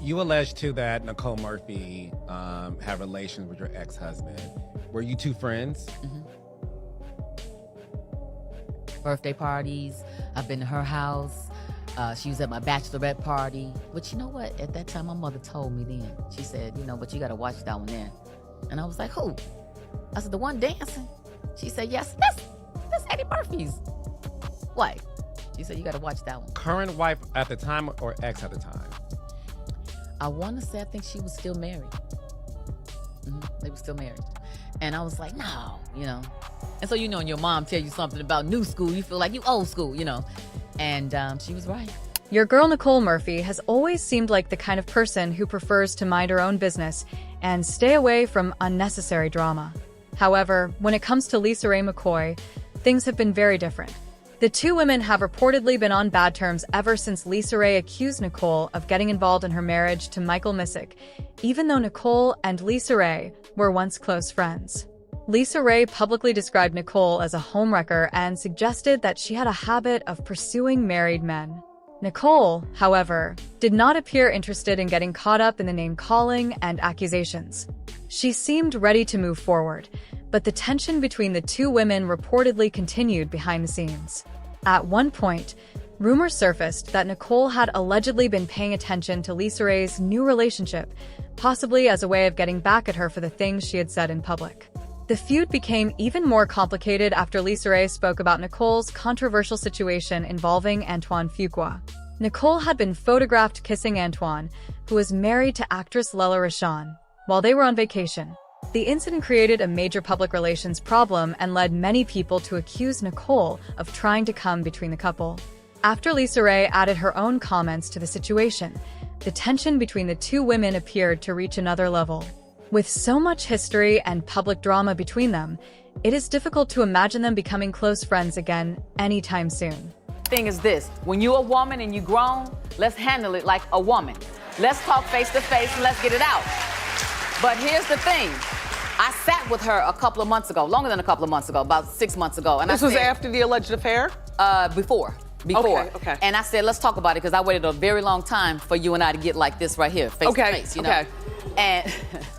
You alleged too that Nicole Murphy had relations with your ex-husband. Were you two friends? Birthday parties. I've been to her house. She was at my bachelorette party. But you know what? At that time, my mother told me then. She said, but you got to watch that one there. And I was like, who? I said, the one dancing? She said, yes, that's Eddie Murphy's wife. She said, you got to watch that one. Current wife at the time or ex at the time? I want to say, I think she was still married. They were still married. And I was like, no, And so, and your mom tell you something about new school, you feel like you old school, And she was right. Your girl Nicole Murphy has always seemed like the kind of person who prefers to mind her own business and stay away from unnecessary drama. However, when it comes to LisaRaye McCoy, things have been very different. The two women have reportedly been on bad terms ever since LisaRaye accused Nicole of getting involved in her marriage to Michael Missick, even though Nicole and LisaRaye were once close friends. LisaRaye publicly described Nicole as a homewrecker and suggested that she had a habit of pursuing married men. Nicole, however, did not appear interested in getting caught up in the name-calling and accusations. She seemed ready to move forward, but the tension between the two women reportedly continued behind the scenes. At one point, rumors surfaced that Nicole had allegedly been paying attention to LisaRaye's new relationship, possibly as a way of getting back at her for the things she had said in public. The feud became even more complicated after LisaRaye spoke about Nicole's controversial situation involving Antoine Fuqua. Nicole had been photographed kissing Antoine, who was married to actress Lela Rochon, while they were on vacation. The incident created a major public relations problem and led many people to accuse Nicole of trying to come between the couple. After LisaRaye added her own comments to the situation, the tension between the two women appeared to reach another level. With so much history and public drama between them, it is difficult to imagine them becoming close friends again anytime soon. Thing is this, when you're a woman and you're grown, let's handle it like a woman. Let's talk face to face and let's get it out. But here's the thing. I sat with her a couple of months ago, longer than a couple of months ago, about 6 months ago. And this was after the alleged affair? Before. Okay. And I said, let's talk about it, because I waited a very long time for you and I to get like this right here, face to face, Okay. And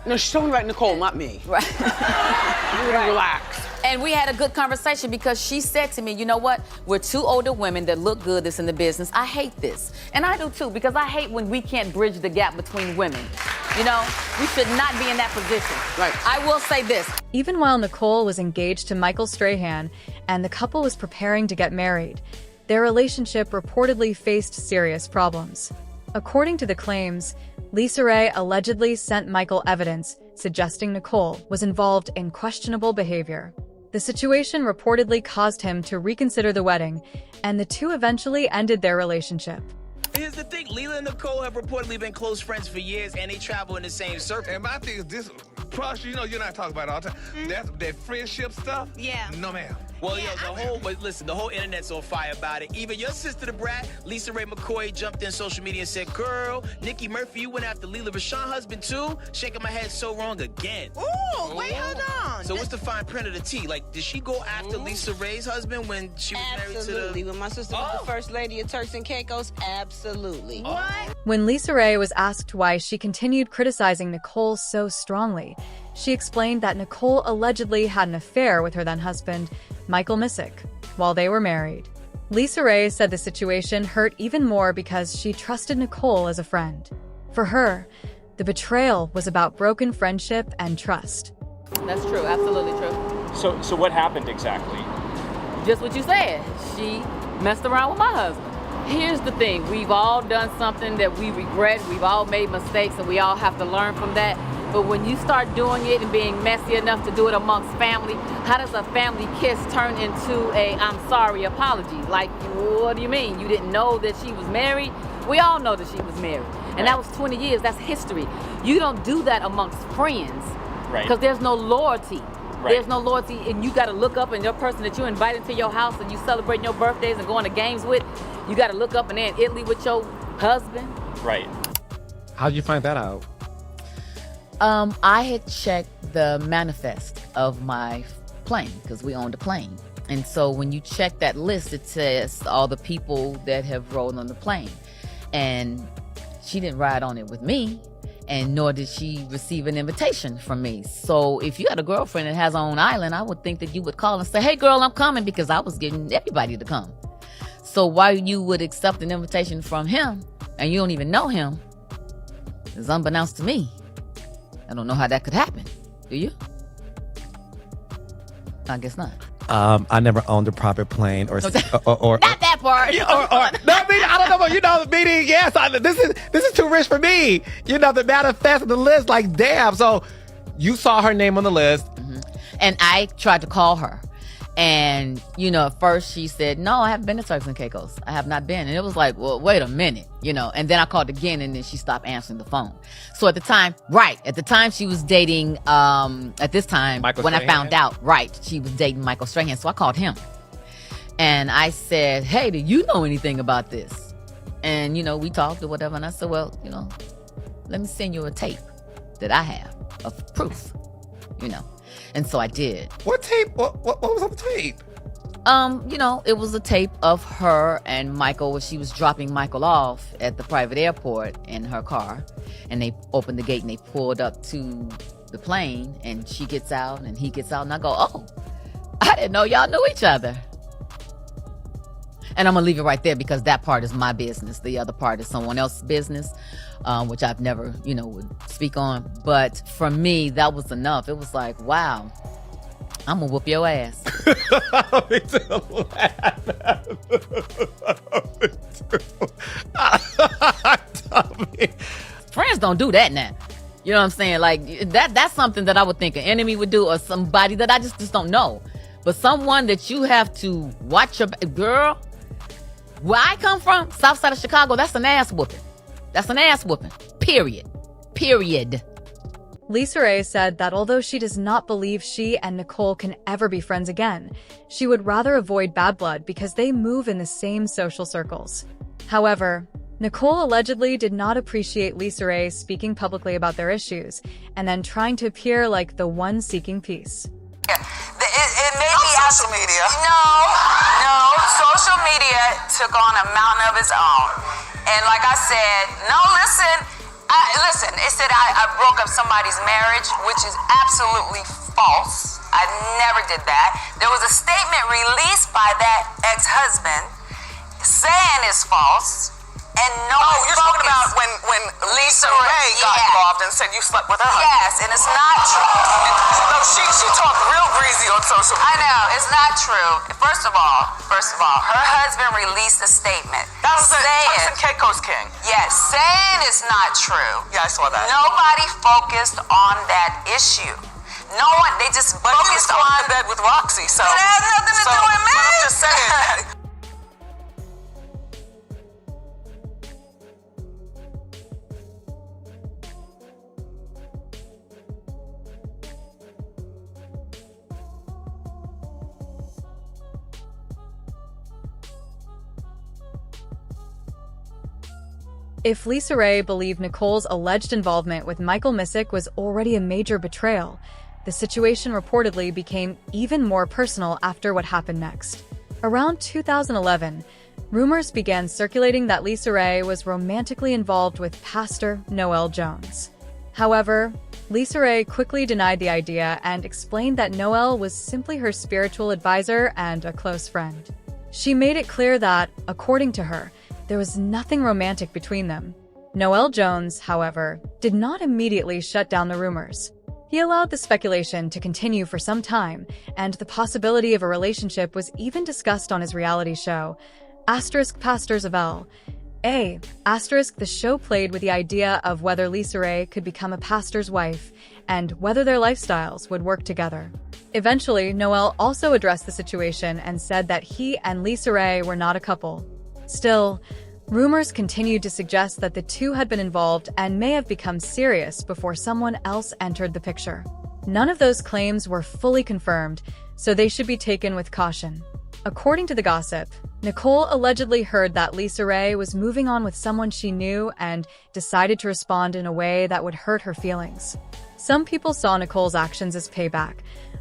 no, she's talking about Nicole, not me. Right. You gotta relax. And we had a good conversation because she said to me, you know what? We're two older women that look good that's in the business. I hate this. And I do too, because I hate when we can't bridge the gap between women. We should not be in that position. Right. I will say this. Even while Nicole was engaged to Michael Strahan and the couple was preparing to get married, their relationship reportedly faced serious problems. According to the claims, LisaRaye allegedly sent Michael evidence suggesting Nicole was involved in questionable behavior. The situation reportedly caused him to reconsider the wedding, and the two eventually ended their relationship. Here's the thing, Lila and Nicole have reportedly been close friends for years, and they travel in the same circle. And my thing is this, Prosh, you're not talking about it all the time. That's that friendship stuff? Yeah. No, ma'am. Well, the whole internet's on fire about it. Even your sister, the brat, LisaRaye McCoy, jumped in social media and said, girl, Nikki Murphy, you went after Lela Rochon husband too? Shaking my head so wrong again. Ooh, wait, hold on. So what's the fine print of the tea? Like, did she go after LisaRaye's husband when she was married to the... Absolutely. When my sister was the first lady of Turks and Caicos, absolutely. What? When LisaRaye was asked why she continued criticizing Nicole so strongly, she explained that Nicole allegedly had an affair with her then-husband, Michael Missick, while they were married. LisaRaye said the situation hurt even more because she trusted Nicole as a friend. For her, the betrayal was about broken friendship and trust. That's true, absolutely true. So what happened exactly? Just what you said. She messed around with my husband. Here's the thing, we've all done something that we regret, we've all made mistakes, and we all have to learn from that. But when you start doing it and being messy enough to do it amongst family, how does a family kiss turn into a I'm sorry apology? Like, what do you mean? You didn't know that she was married? We all know that she was married. And that was 20 years, that's history. You don't do that amongst friends. Right. Because there's no loyalty. Right. There's no loyalty, and you got to look up, and your person that you invited to your house and you celebrating your birthdays and going to games with, you got to look up and they're in Italy with your husband. Right. How'd you find that out? I had checked the manifest of my plane because we owned a plane. And so when you check that list, it says all the people that have rolled on the plane. And she didn't ride on it with me, and nor did she receive an invitation from me. So if you had a girlfriend that has her own island, I would think that you would call and say, hey girl, I'm coming, because I was getting everybody to come. So why you would accept an invitation from him and you don't even know him is unbeknownst to me. I don't know how that could happen. Do you? I guess not. I never owned a private plane or Not that part. no, I don't know, but meaning, yes, this is too rich for me. The manifest of the list, like, damn. So you saw her name on the list. Mm-hmm. And I tried to call her. And, at first she said, no, I haven't been to Turks and Caicos. I have not been. And it was like, well, wait a minute, And then I called again, and then she stopped answering the phone. So at the time she was dating, at this time, Michael when Strahan? I found out, she was dating Michael Strahan. So I called him. And I said, hey, do you know anything about this? And, we talked or whatever. And I said, well, let me send you a tape that I have of proof, And so I did. What tape? What was on the tape? It was a tape of her and Michael where she was dropping Michael off at the private airport in her car. And they opened the gate and they pulled up to the plane, and she gets out and he gets out, and I go, oh, I didn't know y'all knew each other. And I'm gonna leave it right there, because that part is my business. The other part is someone else's business, which I've never, would speak on. But for me, that was enough. It was like, wow, I'm gonna whoop your ass. Me too. Friends don't do that now. You know what I'm saying? Like, that's something that I would think an enemy would do, or somebody that I just don't know. But someone that you have to watch your girl. Where I come from, south side of Chicago, that's an ass whooping. That's an ass whooping. Period. LisaRaye said that although she does not believe she and Nicole can ever be friends again, she would rather avoid bad blood because they move in the same social circles. However, Nicole allegedly did not appreciate LisaRaye speaking publicly about their issues and then trying to appear like the one seeking peace. It may be social media. No. Social media took on a mountain of its own. And like I said, listen, it said I broke up somebody's marriage, which is absolutely false. I never did that. There was a statement released by that ex-husband saying it's false. And you're talking about when LisaRaye got involved and said you slept with her husband. Yes, and it's not true. No, she talked real breezy on social media. I know, it's not true. First of all, her husband released a statement. That was the Turks and Caicos king. Yes, saying it's not true. Yeah, I saw that. Nobody focused on that issue. No one, they just focused on bed with Roxy, so. It has nothing to do with me. I'm just saying. If LisaRaye believed Nicole's alleged involvement with Michael Missick was already a major betrayal, the situation reportedly became even more personal after what happened next. Around 2011, rumors began circulating that LisaRaye was romantically involved with Pastor Noel Jones. However, LisaRaye quickly denied the idea and explained that Noel was simply her spiritual advisor and a close friend. She made it clear that, according to her, there was nothing romantic between them. Noel Jones, however, did not immediately shut down the rumors. He allowed the speculation to continue for some time, and the possibility of a relationship was even discussed on his reality show, Pastors of L. A. The show played with the idea of whether LisaRaye could become a pastor's wife and whether their lifestyles would work together. Eventually, Noel also addressed the situation and said that he and LisaRaye were not a couple. Still, rumors continued to suggest that the two had been involved and may have become serious before someone else entered the picture. None of those claims were fully confirmed, so they should be taken with caution. According to the gossip, Nicole allegedly heard that LisaRaye was moving on with someone she knew and decided to respond in a way that would hurt her feelings. Some people saw Nicole's actions as payback,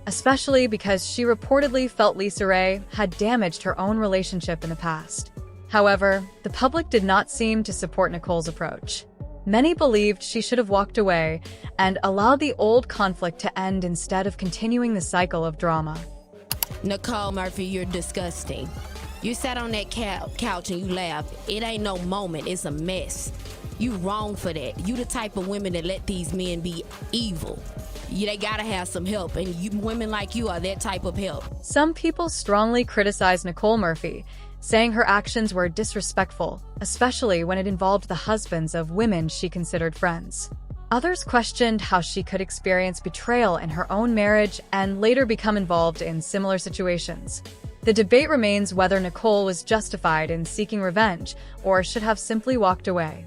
especially because she reportedly felt LisaRaye had damaged her own relationship in the past. However, the public did not seem to support Nicole's approach. Many believed she should have walked away and allowed the old conflict to end instead of continuing the cycle of drama. Nicole Murphy, you're disgusting. You sat on that couch and you laughed. It ain't no moment, it's a mess. You wrong for that. You the type of women that let these men be evil. They gotta have some help, and women like you are that type of help. Some people strongly criticized Nicole Murphy, saying her actions were disrespectful, especially when it involved the husbands of women she considered friends. Others questioned how she could experience betrayal in her own marriage and later become involved in similar situations. The debate remains whether Nicole was justified in seeking revenge or should have simply walked away.